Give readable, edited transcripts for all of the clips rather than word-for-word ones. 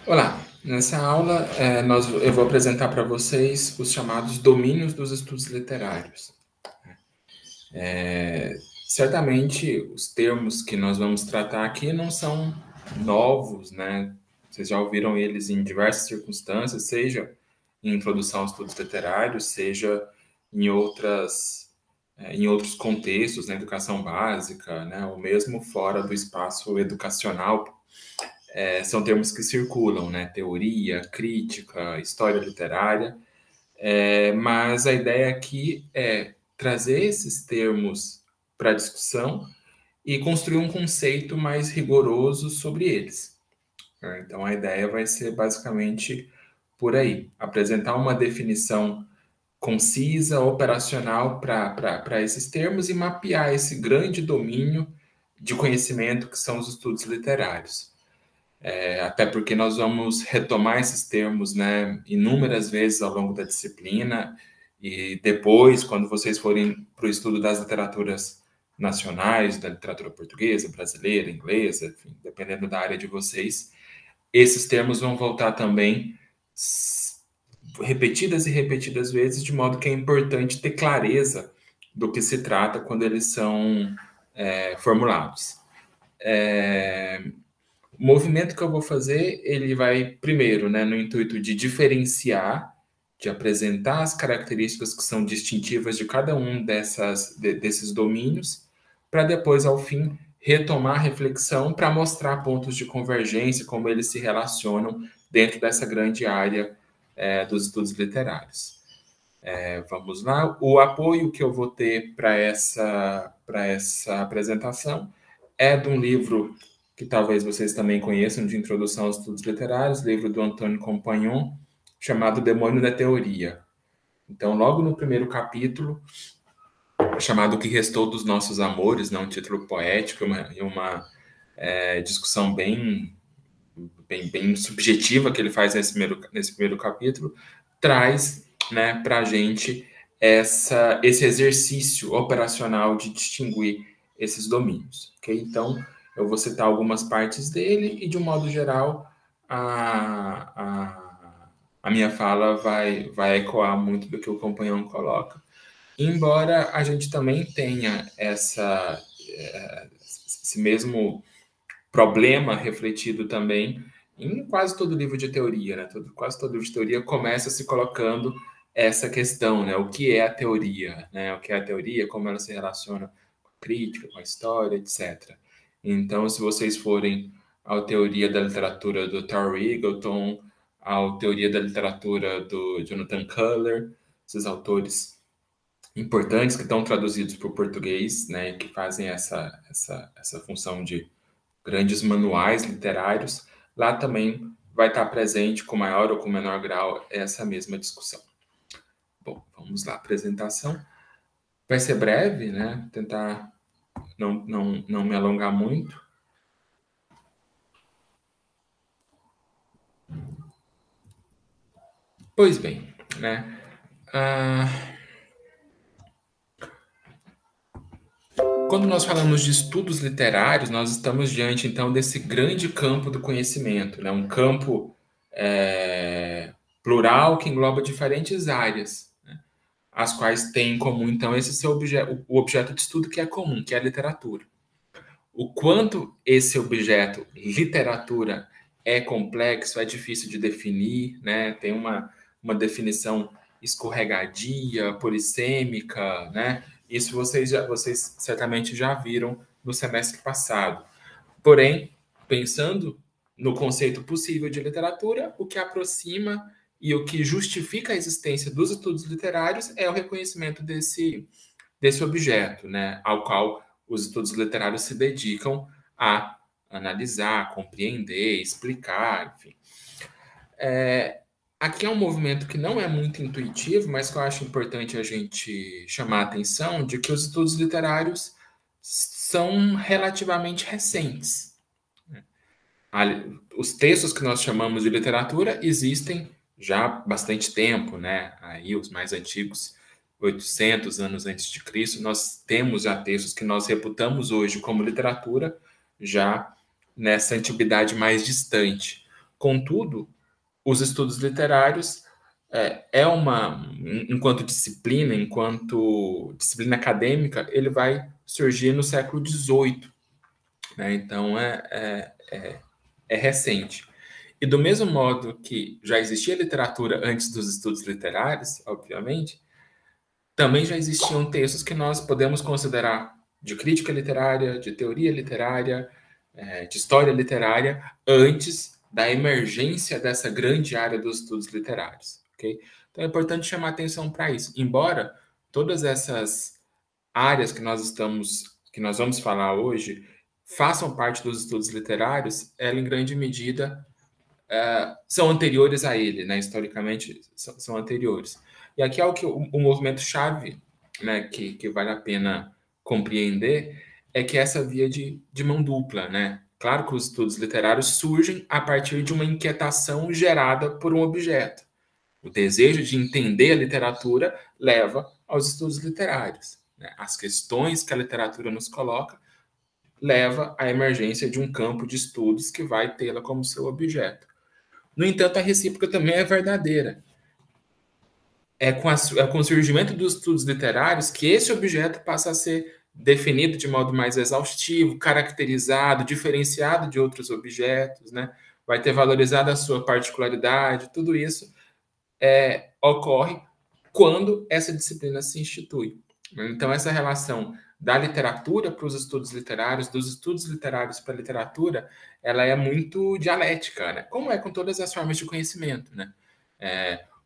Olá, nessa aula eu vou apresentar para vocês os chamados domínios dos estudos literários. Certamente os termos que nós vamos tratar aqui não são novos, né? Vocês já ouviram eles em diversas circunstâncias, seja em introdução aos estudos literários, seja em em outros contextos, na educação básica, né? Ou mesmo fora do espaço educacional. São termos que circulam, né? Teoria, crítica, história literária. Mas a ideia aqui é trazer esses termos para a discussão e construir um conceito mais rigoroso sobre eles. Então, a ideia vai ser basicamente por aí: apresentar uma definição concisa, operacional para esses termos e mapear esse grande domínio de conhecimento que são os estudos literários. Até porque nós vamos retomar esses termos, né, inúmeras vezes ao longo da disciplina, e depois, quando vocês forem para o estudo das literaturas nacionais, da literatura portuguesa, brasileira, inglesa, enfim, dependendo da área de vocês, esses termos vão voltar também repetidas e repetidas vezes, de modo que é importante ter clareza do que se trata quando eles são formulados. O movimento que eu vou fazer, ele vai primeiro, né, no intuito de diferenciar, de apresentar as características que são distintivas de cada um desses domínios, para depois, ao fim, retomar a reflexão para mostrar pontos de convergência, como eles se relacionam dentro dessa grande área dos estudos literários. Vamos lá. O apoio que eu vou ter para essa apresentação é de um livro que talvez vocês também conheçam, de Introdução aos Estudos Literários, livro do Antônio Compagnon, chamado Demônio da Teoria. Então, logo no primeiro capítulo, chamado O que Restou dos Nossos Amores, né, um título poético e uma discussão bem subjetiva que ele faz nesse primeiro capítulo, traz, né, para a gente esse exercício operacional de distinguir esses domínios. Okay? Então, eu vou citar algumas partes dele e, de um modo geral, a minha fala vai ecoar muito do que o companheiro coloca. Embora a gente também tenha esse mesmo problema refletido também em quase todo livro de teoria, né? Quase todo livro de teoria começa se colocando essa questão, né? O que é a teoria, né? O que é a teoria, como ela se relaciona com a crítica, com a história, etc. Então, se vocês forem à teoria da literatura do Tal Eagleton, à teoria da literatura do Jonathan Culler, esses autores importantes que estão traduzidos para o português, né? Que fazem essa função de grandes manuais literários, lá também vai estar presente, com maior ou com menor grau, essa mesma discussão. Bom, vamos lá, apresentação. Vai ser breve, né? Tentar não me alongar muito. Pois bem, né? Quando nós falamos de estudos literários, nós estamos diante, então, desse grande campo do conhecimento, né? Um campo plural que engloba diferentes áreas, né? As quais têm em comum, então, esse seu o objeto de estudo que é comum, que é a literatura. O quanto esse objeto, literatura, é complexo, é difícil de definir, né? Tem uma definição escorregadia, polissêmica, né? Isso vocês certamente já viram no semestre passado. Porém, pensando no conceito possível de literatura, o que aproxima e o que justifica a existência dos estudos literários é o reconhecimento desse objeto, né, ao qual os estudos literários se dedicam a analisar, compreender, explicar, enfim. Aqui é um movimento que não é muito intuitivo, mas que eu acho importante a gente chamar a atenção de que os estudos literários são relativamente recentes. Os textos que nós chamamos de literatura existem já há bastante tempo, né? Aí os mais antigos, 800 anos antes de Cristo, nós temos já textos que nós reputamos hoje como literatura, já nessa antiguidade mais distante, Contudo, os estudos literários enquanto disciplina acadêmica, ele vai surgir no século XVIII, né? Então, é recente. E do mesmo modo que já existia literatura antes dos estudos literários, obviamente, também já existiam textos que nós podemos considerar de crítica literária, de teoria literária, de história literária, antes da emergência dessa grande área dos estudos literários. Okay? Então é importante chamar atenção para isso. Embora todas essas áreas que nós vamos falar hoje façam parte dos estudos literários, ela em grande medida são anteriores a ele, né? Historicamente são anteriores. E aqui é o movimento chave, né, que vale a pena compreender, é que essa via de mão dupla, né? Claro que os estudos literários surgem a partir de uma inquietação gerada por um objeto. O desejo de entender a literatura leva aos estudos literários, né? As questões que a literatura nos coloca leva à emergência de um campo de estudos que vai tê-la como seu objeto. No entanto, a recíproca também é verdadeira. É com o surgimento dos estudos literários que esse objeto passa a ser definido de modo mais exaustivo, caracterizado, diferenciado de outros objetos, né? Vai ter valorizado a sua particularidade, tudo isso ocorre quando essa disciplina se institui. Então, essa relação da literatura para os estudos literários, dos estudos literários para a literatura, ela é muito dialética, né? Como é com todas as formas de conhecimento, né?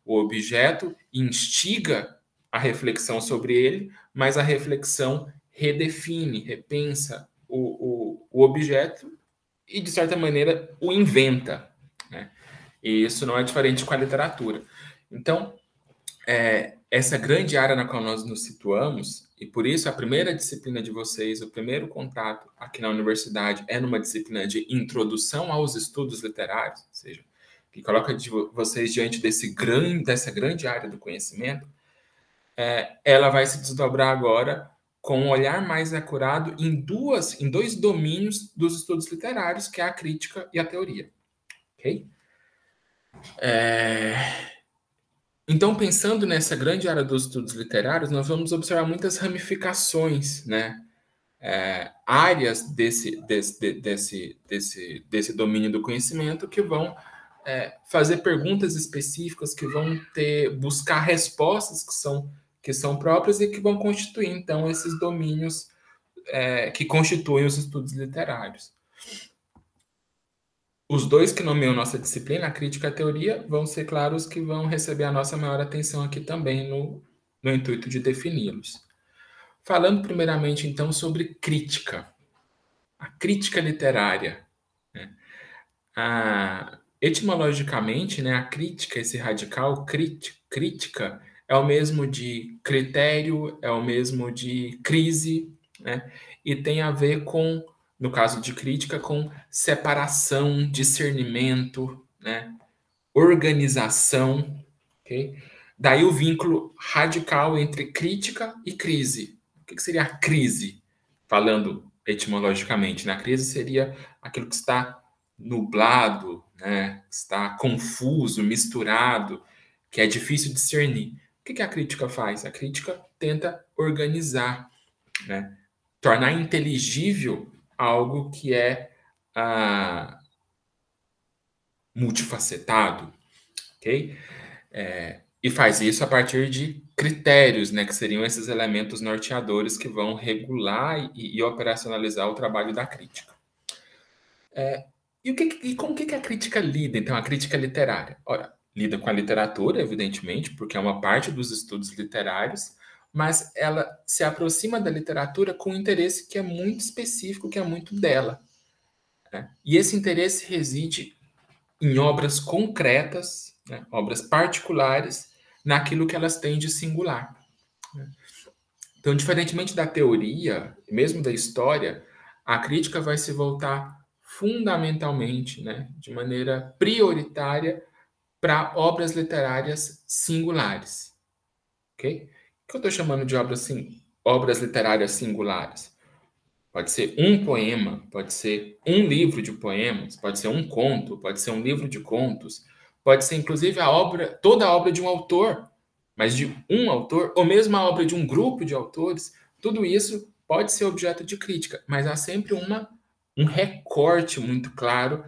O objeto instiga a reflexão sobre ele, mas a reflexão redefine, repensa o objeto e, de certa maneira, o inventa, né? E isso não é diferente com a literatura. Então, essa grande área na qual nós nos situamos, e por isso a primeira disciplina de vocês, o primeiro contato aqui na universidade é numa disciplina de introdução aos estudos literários, ou seja, que coloca vocês diante dessa grande área do conhecimento, ela vai se desdobrar agora com um olhar mais acurado em dois domínios dos estudos literários, que é a crítica e a teoria. Ok? Então, pensando nessa grande área dos estudos literários, nós vamos observar muitas ramificações, né? Áreas desse domínio do conhecimento que vão fazer perguntas específicas, que vão buscar respostas que são próprias e que vão constituir, então, esses domínios que constituem os estudos literários. Os dois que nomeiam nossa disciplina, a crítica e a teoria, vão ser, claro, os que vão receber a nossa maior atenção aqui também no intuito de defini-los. Falando primeiramente, então, sobre crítica. A crítica literária. Né? Etimologicamente, né, a crítica, esse radical, crítica, é o mesmo de critério, é o mesmo de crise, né? E tem a ver com, no caso de crítica, com separação, discernimento, né? Organização, ok? Daí o vínculo radical entre crítica e crise. O que seria a crise? Falando etimologicamente, né? A crise seria aquilo que está nublado, né? Está confuso, misturado, que é difícil discernir. O que a crítica faz? A crítica tenta organizar, né? Tornar inteligível algo que é multifacetado, ok? E faz isso a partir de critérios, né, que seriam esses elementos norteadores que vão regular e operacionalizar o trabalho da crítica. E com o que a crítica lida, então, a crítica literária? Ora, lida com a literatura, evidentemente, porque é uma parte dos estudos literários, mas ela se aproxima da literatura com um interesse que é muito específico, que é muito dela. Né? E esse interesse reside em obras concretas, né, obras particulares, naquilo que elas têm de singular. Né? Então, diferentemente da teoria, mesmo da história, a crítica vai se voltar fundamentalmente, né, de maneira prioritária, para obras literárias singulares. Okay? O que eu estou chamando de obras literárias singulares? Pode ser um poema, pode ser um livro de poemas, pode ser um conto, pode ser um livro de contos, pode ser inclusive toda a obra de um autor, mas de um autor, ou mesmo a obra de um grupo de autores. Tudo isso pode ser objeto de crítica, mas há sempre um recorte muito claro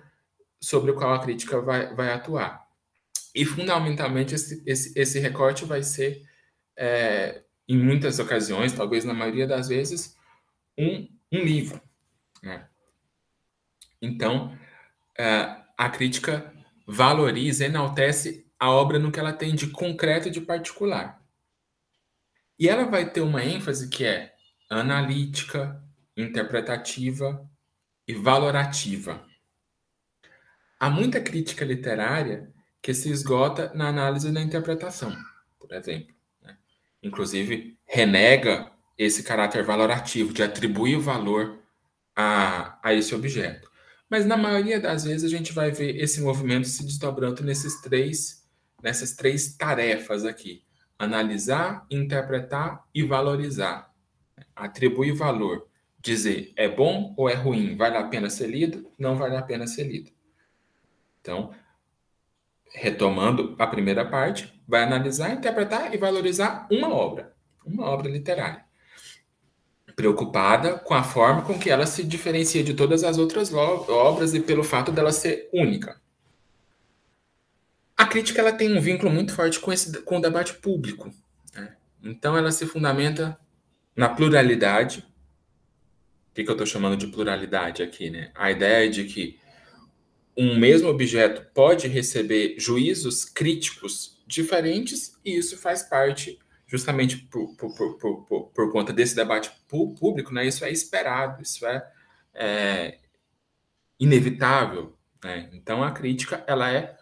sobre o qual a crítica vai atuar. E, fundamentalmente, esse recorte vai ser, em muitas ocasiões, talvez na maioria das vezes, um livro, né? Então, a crítica valoriza, enaltece a obra no que ela tem de concreto e de particular. E ela vai ter uma ênfase que é analítica, interpretativa e valorativa. Há muita crítica literária que se esgota na análise e na interpretação, por exemplo, né? Inclusive, renega esse caráter valorativo, de atribuir valor a esse objeto. Mas, na maioria das vezes, a gente vai ver esse movimento se desdobrando nessas três tarefas aqui: analisar, interpretar e valorizar. Atribuir valor, dizer é bom ou é ruim, vale a pena ser lido, não vale a pena ser lido. Então, retomando a primeira parte, vai analisar, interpretar e valorizar uma obra literária, preocupada com a forma com que ela se diferencia de todas as outras obras e pelo fato dela ser única. A crítica ela tem um vínculo muito forte com o debate público, né? Então, ela se fundamenta na pluralidade. O que eu estou chamando de pluralidade aqui, né? A ideia de que um mesmo objeto pode receber juízos críticos diferentes, e isso faz parte, justamente por conta desse debate público, né? Isso é esperado, isso é inevitável, né? Então, a crítica ela é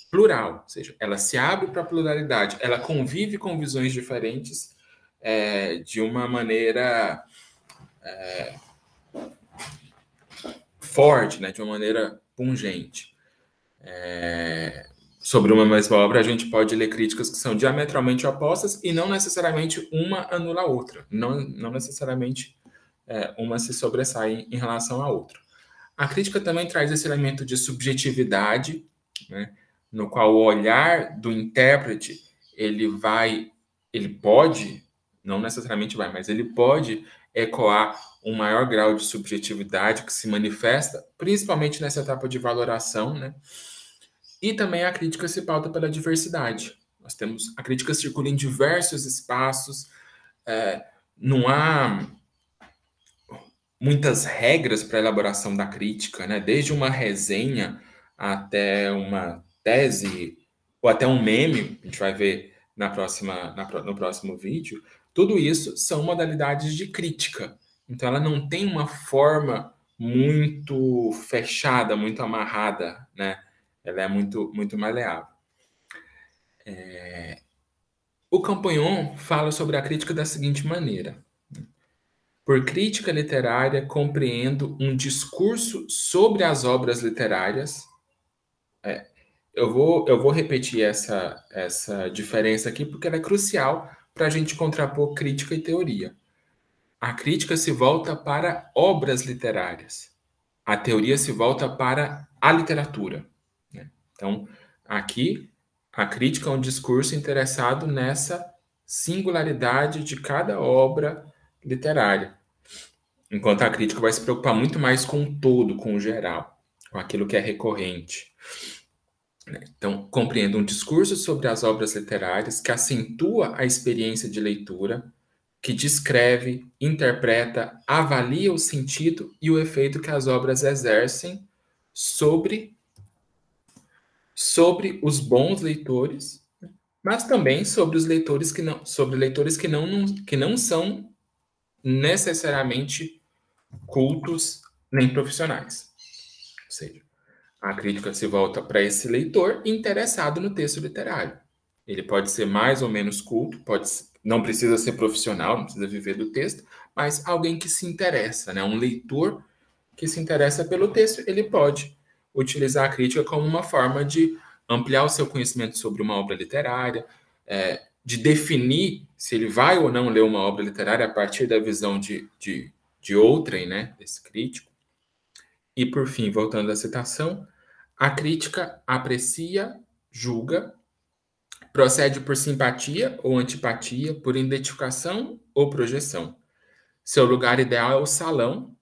plural, ou seja, ela se abre para a pluralidade, ela convive com visões diferentes de uma maneira forte, né? De uma maneira pungente. Sobre uma mesma obra, a gente pode ler críticas que são diametralmente opostas e não necessariamente uma anula a outra. Não necessariamente uma se sobressai em relação à outra. A crítica também traz esse elemento de subjetividade, né, no qual o olhar do intérprete ele pode, não necessariamente vai, mas ele pode ecoar um maior grau de subjetividade que se manifesta, principalmente nessa etapa de valoração, né? E também a crítica se pauta pela diversidade. Nós temos a crítica circula em diversos espaços, não há muitas regras para a elaboração da crítica, né? Desde uma resenha até uma tese ou até um meme, a gente vai ver no próximo vídeo. Tudo isso são modalidades de crítica. Então, ela não tem uma forma muito fechada, muito amarrada, né? Ela é muito maleável. O Campanhon fala sobre a crítica da seguinte maneira: por crítica literária, compreendo um discurso sobre as obras literárias. Eu vou repetir essa diferença aqui porque ela é crucial para a gente contrapor crítica e teoria. A crítica se volta para obras literárias. A teoria se volta para a literatura, né? Então, aqui, a crítica é um discurso interessado nessa singularidade de cada obra literária, enquanto a crítica vai se preocupar muito mais com o todo, com o geral, com aquilo que é recorrente. Então, compreendo um discurso sobre as obras literárias que acentua a experiência de leitura, que descreve, interpreta, avalia o sentido e o efeito que as obras exercem sobre os bons leitores, mas também sobre os leitores que não são necessariamente cultos nem profissionais. Ou seja, a crítica se volta para esse leitor interessado no texto literário. Ele pode ser mais ou menos culto, não precisa ser profissional, não precisa viver do texto, mas alguém que se interessa, né? Um leitor que se interessa pelo texto, ele pode utilizar a crítica como uma forma de ampliar o seu conhecimento sobre uma obra literária, de definir se ele vai ou não ler uma obra literária a partir da visão de de outrem, né, desse crítico. E, por fim, voltando à citação, a crítica aprecia, julga, procede por simpatia ou antipatia, por identificação ou projeção. Seu lugar ideal é o salão,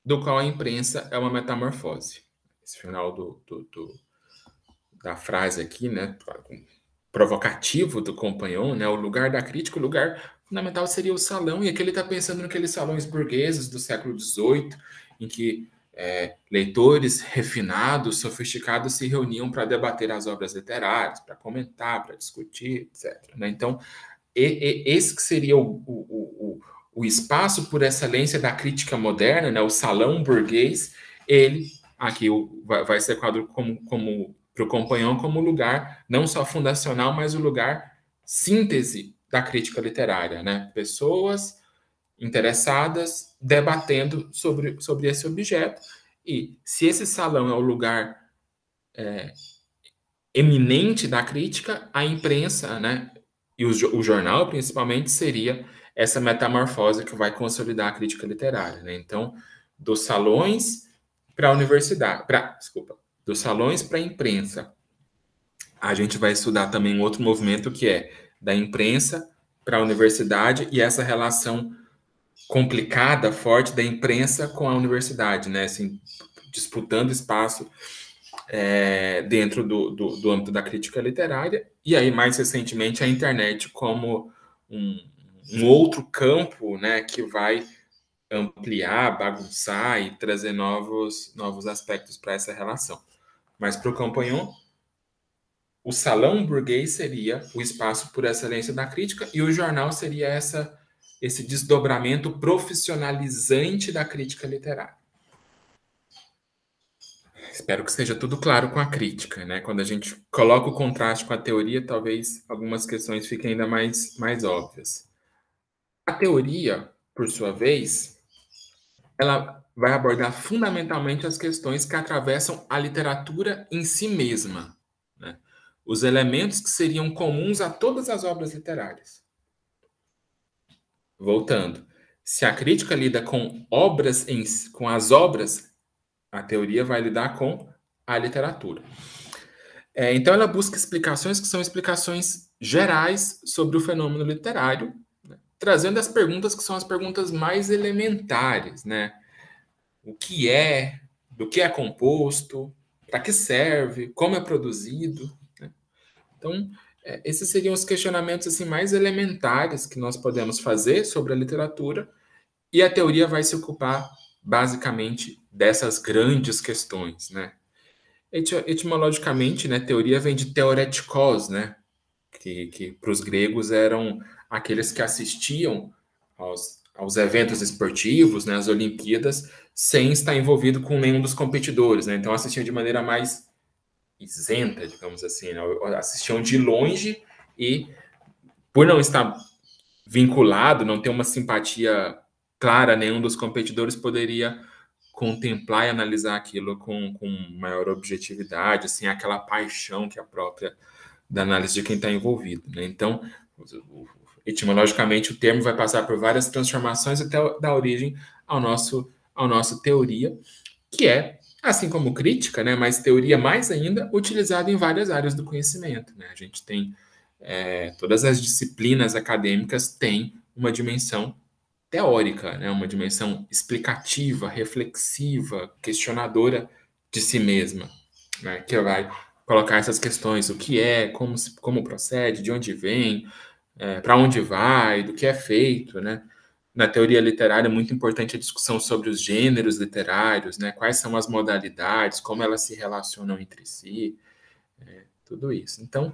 do qual a imprensa é uma metamorfose. Esse final da frase aqui, né, provocativo do Compagnon, né, o lugar da crítica, o lugar fundamental seria o salão, e aqui ele está pensando naqueles salões burgueses do século XVIII, em que leitores refinados, sofisticados se reuniam para debater as obras literárias, para comentar, para discutir, etc. Né? Então, esse que seria o espaço por excelência da crítica moderna, né? O salão burguês, ele aqui vai ser quadro como para o Compagnon como lugar não só fundacional, mas o lugar síntese da crítica literária, né? Pessoas interessadas debatendo sobre esse objeto, e se esse salão é o lugar eminente da crítica, a imprensa, né, e o jornal principalmente seria essa metamorfose que vai consolidar a crítica literária, né? Então, dos salões para a universidade, dos salões para a imprensa. A gente vai estudar também um outro movimento que é da imprensa para a universidade e essa relação complicada, forte da imprensa com a universidade, né? Assim, disputando espaço dentro do âmbito da crítica literária, e aí, mais recentemente, a internet como um outro campo, né, que vai ampliar, bagunçar e trazer novos aspectos para essa relação. Mas para o Compagnon, o salão burguês seria o espaço por excelência da crítica e o jornal seria esse desdobramento profissionalizante da crítica literária. Espero que esteja tudo claro com a crítica, né? Quando a gente coloca o contraste com a teoria, talvez algumas questões fiquem ainda mais óbvias. A teoria, por sua vez, ela vai abordar fundamentalmente as questões que atravessam a literatura em si mesma, né? Os elementos que seriam comuns a todas as obras literárias. Voltando, se a crítica lida com as obras, a teoria vai lidar com a literatura. Então, ela busca explicações que são explicações gerais sobre o fenômeno literário, né? Trazendo as perguntas que são as perguntas mais elementares, né? O que é, do que é composto, para que serve, como é produzido, né? Então, esses seriam os questionamentos assim, mais elementares que nós podemos fazer sobre a literatura, e a teoria vai se ocupar, basicamente, dessas grandes questões, né? Etimologicamente, né, teoria vem de teoretikos, né, que para os gregos eram aqueles que assistiam aos eventos esportivos, né, às Olimpíadas, sem estar envolvido com nenhum dos competidores, né? Então assistiam de maneira mais isenta, digamos assim, né? Assistiam de longe e, por não estar vinculado, não ter uma simpatia clara a nenhum dos competidores, poderia contemplar e analisar aquilo com maior objetividade, assim, aquela paixão que é própria da análise de quem está envolvido, né? Então, etimologicamente, o termo vai passar por várias transformações até dar origem ao nosso teoria, que é, assim como crítica, né, mas teoria mais ainda, utilizada em várias áreas do conhecimento, né? A gente tem, todas as disciplinas acadêmicas têm uma dimensão teórica, né? Uma dimensão explicativa, reflexiva, questionadora de si mesma, né? Que vai colocar essas questões, o que é, como procede, de onde vem, para onde vai, do que é feito, né? Na teoria literária é muito importante a discussão sobre os gêneros literários, né? Quais são as modalidades, como elas se relacionam entre si, tudo isso. Então,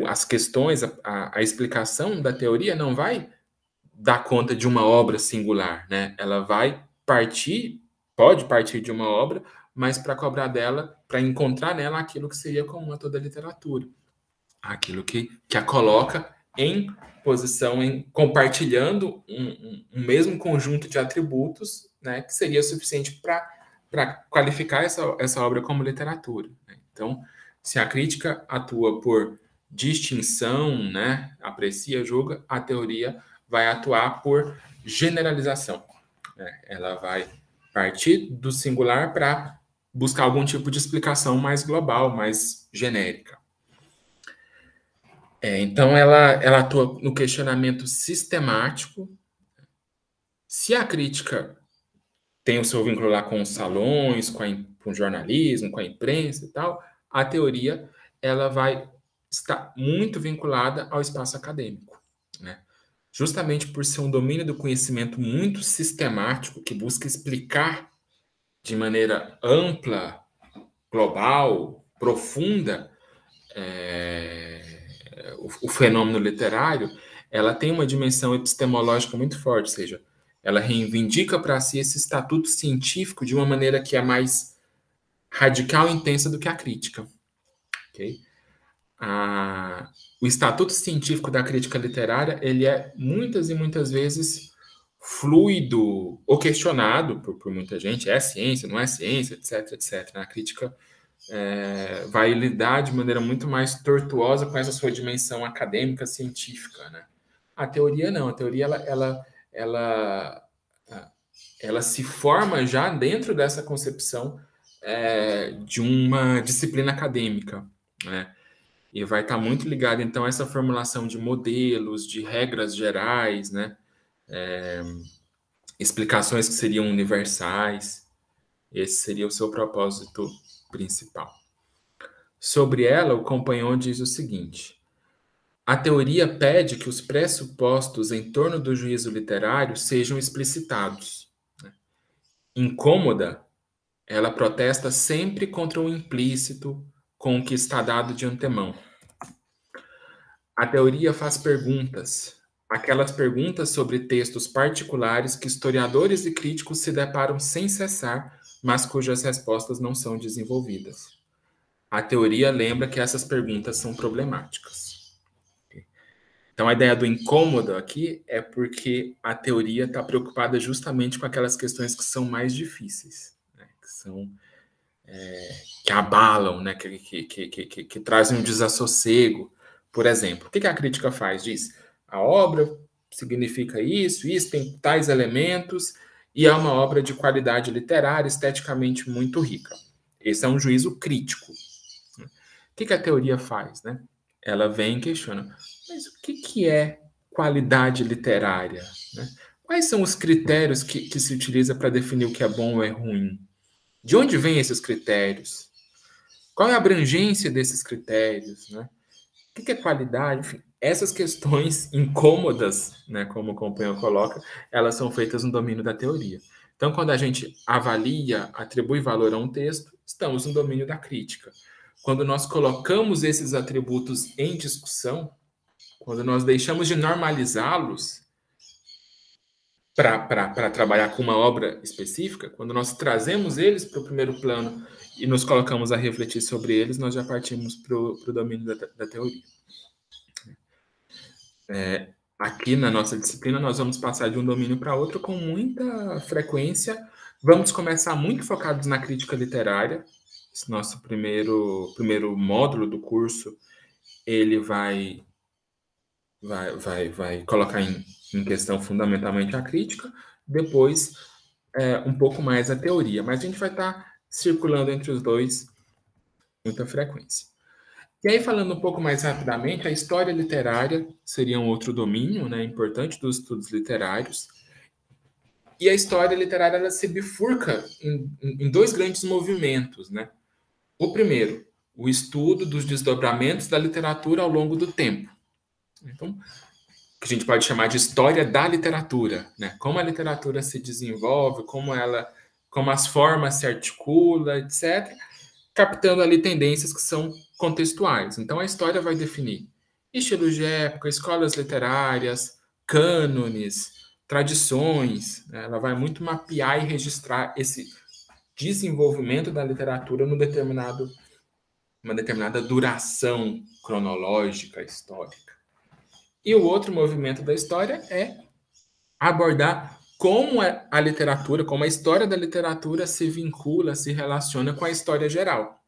as questões, a explicação da teoria não vai dar conta de uma obra singular, né? Ela pode partir de uma obra, mas para cobrar dela, para encontrar nela aquilo que seria comum a toda a literatura, aquilo que a coloca em posição, compartilhando um mesmo conjunto de atributos, né, que seria suficiente para qualificar essa obra como literatura, né? Então, se a crítica atua por distinção, né, aprecia, julga, a teoria vai atuar por generalização, né? Ela vai partir do singular para buscar algum tipo de explicação mais global, mais genérica. Então, ela atua no questionamento sistemático. Se a crítica tem o seu vínculo lá com os salões, com o jornalismo, com a imprensa e tal, a teoria ela vai estar muito vinculada ao espaço acadêmico, né? Justamente por ser um domínio do conhecimento muito sistemático, que busca explicar de maneira ampla, global, profunda, o fenômeno literário, ela tem uma dimensão epistemológica muito forte, ou seja, ela reivindica para si esse estatuto científico de uma maneira que é mais radical e intensa do que a crítica. Okay? O estatuto científico da crítica literária, ele é muitas e muitas vezes fluido ou questionado por muita gente. É ciência, não é ciência, etc, etc. A crítica vai lidar de maneira muito mais tortuosa com essa sua dimensão acadêmica, científica, né? A teoria não. A teoria, ela se forma já dentro dessa concepção de uma disciplina acadêmica, né? E vai estar muito ligado, então, a essa formulação de modelos, de regras gerais, né? Explicações que seriam universais. Esse seria o seu propósito principal. Sobre ela, o Compagnon diz o seguinte: a teoria pede que os pressupostos em torno do juízo literário sejam explicitados. Incômoda, ela protesta sempre contra o implícito com o que está dado de antemão. A teoria faz perguntas, aquelas perguntas sobre textos particulares que historiadores e críticos se deparam sem cessar, mas cujas respostas não são desenvolvidas. A teoria lembra que essas perguntas são problemáticas. Então, a ideia do incômodo aqui é porque a teoria está preocupada justamente com aquelas questões que são mais difíceis, né? Que abalam, né? Que trazem um desassossego. Por exemplo, o que a crítica faz? Diz, a obra significa isso, tem tais elementos, e é uma obra de qualidade literária, esteticamente muito rica. Esse é um juízo crítico. O que a teoria faz, né? Ela vem e questiona, mas o que é qualidade literária, né? Quais são os critérios que se utiliza para definir o que é bom ou é ruim? De onde vêm esses critérios? Qual é a abrangência desses critérios, né? O que é qualidade? Enfim, essas questões incômodas, né, como o Compagnon coloca, elas são feitas no domínio da teoria. Então, quando a gente avalia, atribui valor a um texto, estamos no domínio da crítica. Quando nós colocamos esses atributos em discussão, quando nós deixamos de normalizá-los para trabalhar com uma obra específica, quando nós trazemos eles para o primeiro plano e nos colocamos a refletir sobre eles, nós já partimos para o domínio da teoria. Aqui na nossa disciplina, nós vamos passar de um domínio para outro com muita frequência. Vamos começar muito focados na crítica literária. Esse nosso primeiro módulo do curso, ele vai colocar em questão fundamentalmente a crítica, depois um pouco mais a teoria. Mas a gente vai estar circulando entre os dois com muita frequência. E aí, falando um pouco mais rapidamente, a história literária seria um outro domínio, né, importante dos estudos literários. E a história literária ela se bifurca em dois grandes movimentos, né? O primeiro, o estudo dos desdobramentos da literatura ao longo do tempo. Então, que a gente pode chamar de história da literatura, né? Como a literatura se desenvolve, como as formas se articulam, etc., captando ali tendências que são contextuais. Então, a história vai definir estilos de época, escolas literárias, cânones, tradições. Né? Ela vai muito mapear e registrar esse desenvolvimento da literatura uma determinada duração cronológica, histórica. E o outro movimento da história é abordar como a literatura, como a história da literatura se vincula, se relaciona com a história geral.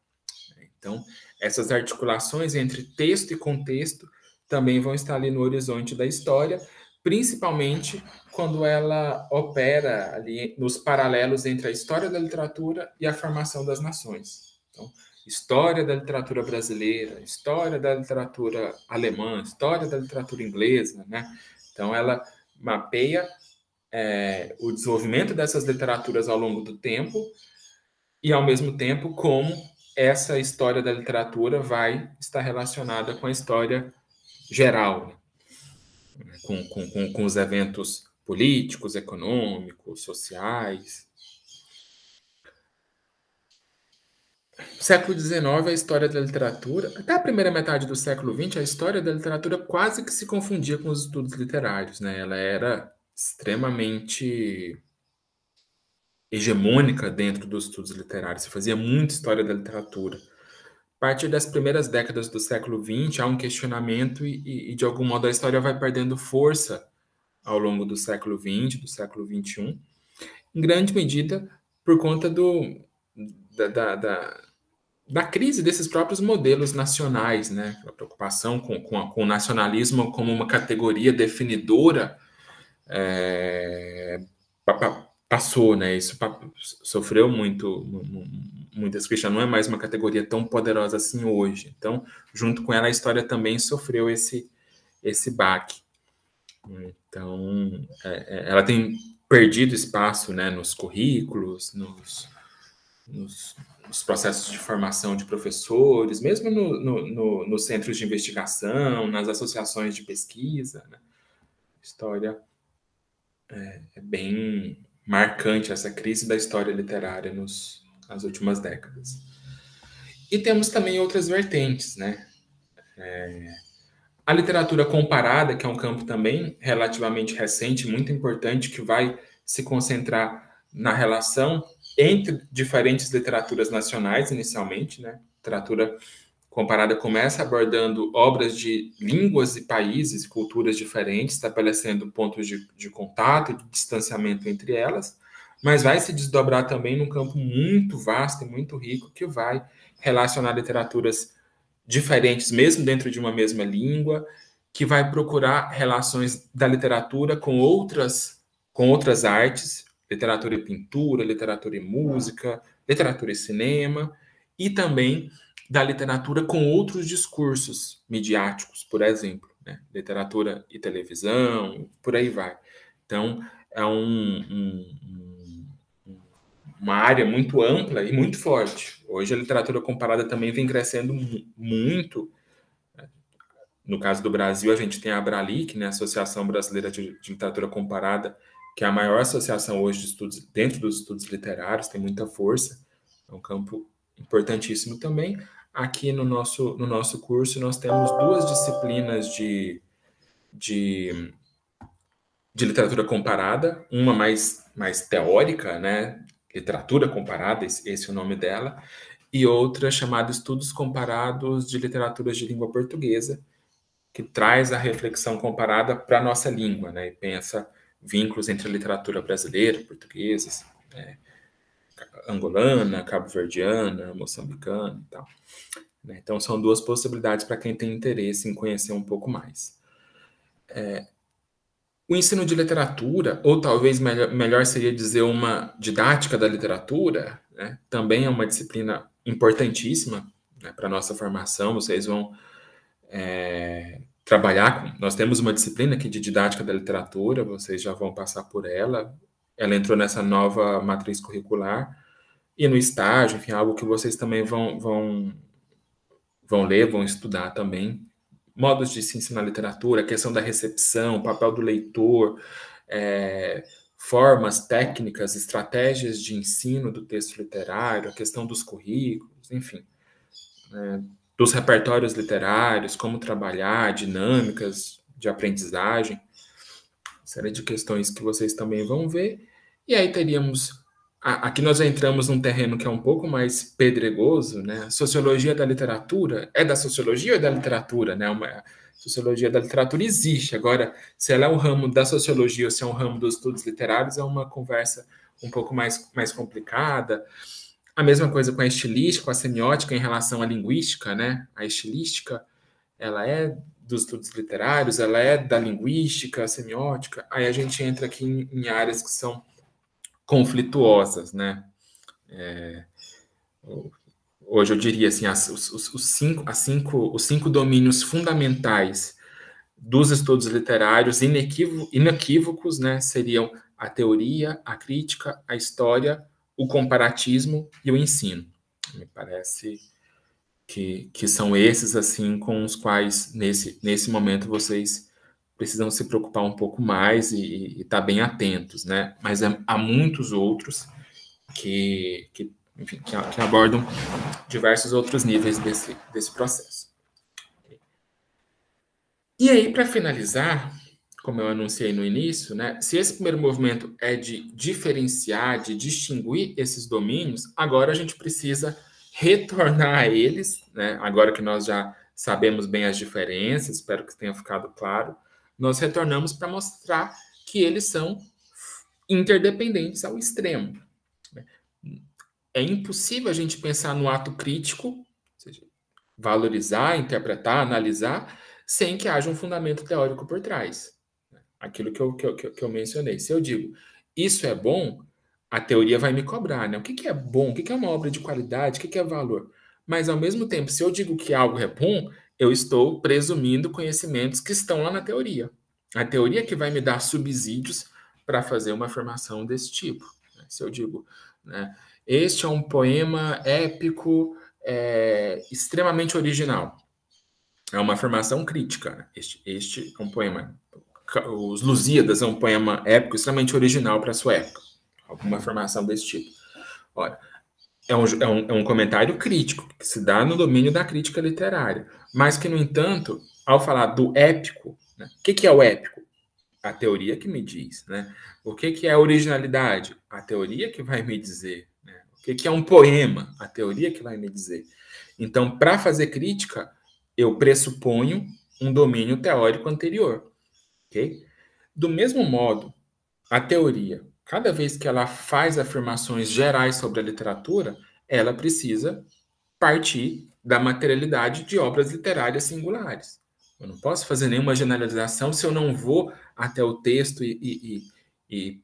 Então, essas articulações entre texto e contexto também vão estar ali no horizonte da história, principalmente quando ela opera ali nos paralelos entre a história da literatura e a formação das nações. Então, história da literatura brasileira, história da literatura alemã, história da literatura inglesa, né? Então, ela mapeia o desenvolvimento dessas literaturas ao longo do tempo e, ao mesmo tempo, como essa história da literatura vai estar relacionada com a história geral, né? Com os eventos políticos, econômicos, sociais. Século XIX, a história da literatura, até a primeira metade do século XX, a história da literatura quase que se confundia com os estudos literários, né? Ela era extremamente hegemônica dentro dos estudos literários. Se fazia muita história da literatura. A partir das primeiras décadas do século XX, há um questionamento e de algum modo, a história vai perdendo força ao longo do século XX, do século XXI, em grande medida por conta da crise desses próprios modelos nacionais, né? A preocupação com o nacionalismo como uma categoria definidora passou, né? Isso sofreu muitas críticas, não é mais uma categoria tão poderosa assim hoje. Então, junto com ela, a história também sofreu esse baque. Então, ela tem perdido espaço, né, nos currículos, nos processos de formação de professores, mesmo nos centros de investigação, nas associações de pesquisa, né? História é bem marcante, essa crise da história literária nas últimas décadas. E temos também outras vertentes, né? A literatura comparada, que é um campo também relativamente recente, muito importante, que vai se concentrar na relação entre diferentes literaturas nacionais, inicialmente, né? Literatura comparada começa abordando obras de línguas e países, culturas diferentes, estabelecendo pontos de contato e de distanciamento entre elas, mas vai se desdobrar também num campo muito vasto e muito rico, que vai relacionar literaturas diferentes, mesmo dentro de uma mesma língua, que vai procurar relações da literatura com outras artes, literatura e pintura, literatura e música, literatura e cinema, e também da literatura com outros discursos midiáticos, por exemplo, né? Literatura e televisão, por aí vai. Então, é uma área muito ampla e muito forte. Hoje a literatura comparada também vem crescendo muito. No caso do Brasil, a gente tem a Abralic, né, a Associação Brasileira de Literatura Comparada, que é a maior associação hoje de estudos dentro dos estudos literários, tem muita força, é um campo importantíssimo também. Aqui no nosso curso, nós temos duas disciplinas de literatura comparada, uma mais teórica, né, literatura comparada, esse é o nome dela, e outra chamada Estudos Comparados de Literaturas de Língua Portuguesa, que traz a reflexão comparada para a nossa língua, né, e pensa vínculos entre a literatura brasileira, portuguesa, angolana, cabo-verdiana, moçambicana e tal. Então, são duas possibilidades para quem tem interesse em conhecer um pouco mais. O ensino de literatura, ou talvez melhor seria dizer uma didática da literatura, né, também é uma disciplina importantíssima, né, para a nossa formação. Vocês vão trabalhar nós temos uma disciplina aqui de didática da literatura, vocês já vão passar por ela. Ela entrou nessa nova matriz curricular, e no estágio, enfim, algo que vocês também vão ler, vão estudar também. Modos de se ensinar literatura, a questão da recepção, o papel do leitor, formas, técnicas, estratégias de ensino do texto literário, a questão dos currículos, enfim, dos repertórios literários, como trabalhar, dinâmicas de aprendizagem, série de questões que vocês também vão ver. E aí teríamos, aqui nós entramos num terreno que é um pouco mais pedregoso, né? Sociologia da literatura, é da sociologia ou é da literatura, né? A sociologia da literatura existe, agora, se ela é um ramo da sociologia ou se é um ramo dos estudos literários, é uma conversa um pouco mais complicada. A mesma coisa com a estilística, com a semiótica em relação à linguística, né? A estilística ela é dos estudos literários, ela é da linguística, semiótica. Aí a gente entra aqui em áreas que são conflituosas, né? Hoje eu diria assim, os cinco domínios fundamentais dos estudos literários inequívocos, né, seriam a teoria, a crítica, a história, o comparatismo e o ensino. Me parece que são esses, assim, com os quais, nesse momento, vocês precisam se preocupar um pouco mais e estar bem atentos, né? Mas há muitos outros enfim, que abordam diversos outros níveis desse processo. E aí, para finalizar, como eu anunciei no início, né, se esse primeiro movimento é de diferenciar, de distinguir esses domínios, agora a gente precisa retornar a eles, né, agora que nós já sabemos bem as diferenças, espero que tenha ficado claro, nós retornamos para mostrar que eles são interdependentes ao extremo. É impossível a gente pensar no ato crítico, ou seja, valorizar, interpretar, analisar, sem que haja um fundamento teórico por trás. Aquilo que eu mencionei. Se eu digo, isso é bom, a teoria vai me cobrar, né? O que é bom? O que é uma obra de qualidade? O que é valor? Mas, ao mesmo tempo, se eu digo que algo é bom, eu estou presumindo conhecimentos que estão lá na teoria. A teoria que vai me dar subsídios para fazer uma afirmação desse tipo. Se eu digo, né, este é um poema épico extremamente original. É uma afirmação crítica. Este é um poema. Os Lusíadas é um poema épico extremamente original para sua época. Alguma afirmação desse tipo. Ora, é um comentário crítico, que se dá no domínio da crítica literária. Mas que, no entanto, ao falar do épico, né, o que é o épico? A teoria que me diz. Né? O que é a originalidade? A teoria que vai me dizer. Né? O que é um poema? A teoria que vai me dizer. Então, para fazer crítica, eu pressuponho um domínio teórico anterior. Okay? Do mesmo modo, a teoria, cada vez que ela faz afirmações gerais sobre a literatura, ela precisa partir da materialidade de obras literárias singulares. Eu não posso fazer nenhuma generalização se eu não vou até o texto e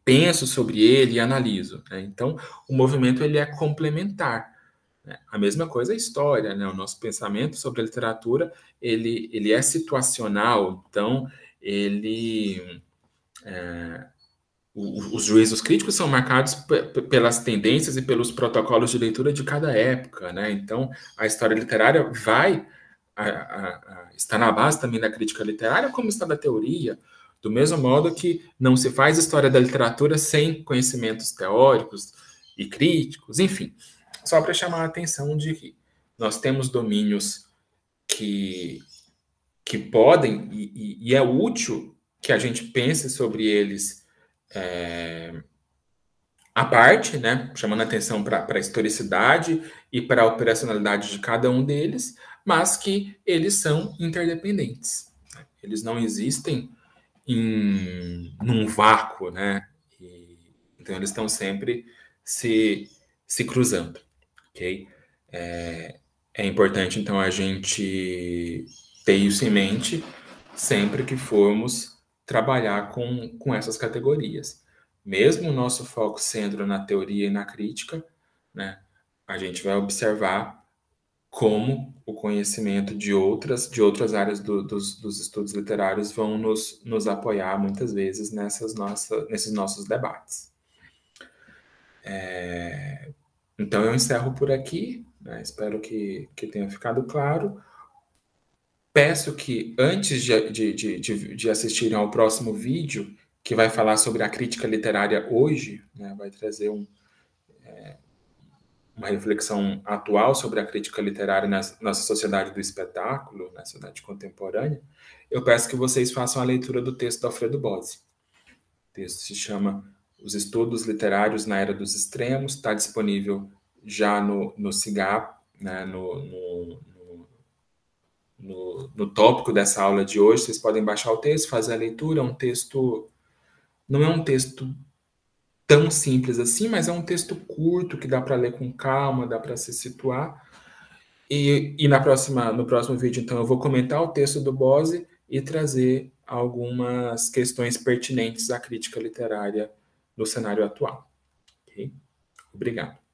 penso sobre ele e analiso. Né? Então, o movimento ele é complementar. Né? A mesma coisa é a história. Né? O nosso pensamento sobre a literatura ele é situacional. Então, os juízos críticos são marcados pelas tendências e pelos protocolos de leitura de cada época, né? Então, a história literária vai estar na base também da crítica literária, como está da teoria, do mesmo modo que não se faz história da literatura sem conhecimentos teóricos e críticos, enfim. Só para chamar a atenção de que nós temos domínios que podem, e é útil que a gente pense sobre eles à parte, né, chamando atenção para a historicidade e para a operacionalidade de cada um deles, mas que eles são interdependentes. Eles não existem num vácuo, né? Então eles estão sempre se cruzando, ok? É importante, então, a gente ter isso em mente sempre que formos trabalhar com essas categorias. Mesmo o nosso foco sendo na teoria e na crítica, né, a gente vai observar como o conhecimento de outras áreas dos estudos literários vão nos apoiar muitas vezes nesses nossos debates. Então eu encerro por aqui, né, espero que tenha ficado claro. Peço que, antes de assistirem ao próximo vídeo, que vai falar sobre a crítica literária hoje, né, vai trazer uma reflexão atual sobre a crítica literária na sociedade do espetáculo, na sociedade contemporânea, eu peço que vocês façam a leitura do texto do Alfredo Bozzi. O texto se chama Os Estudos Literários na Era dos Extremos, está disponível já no CIGAP, né, no tópico dessa aula de hoje. Vocês podem baixar o texto, fazer a leitura. Não é um texto tão simples assim, mas é um texto curto que dá para ler com calma, dá para se situar. E no próximo vídeo, então, eu vou comentar o texto do Bose e trazer algumas questões pertinentes à crítica literária no cenário atual. Ok? Obrigado.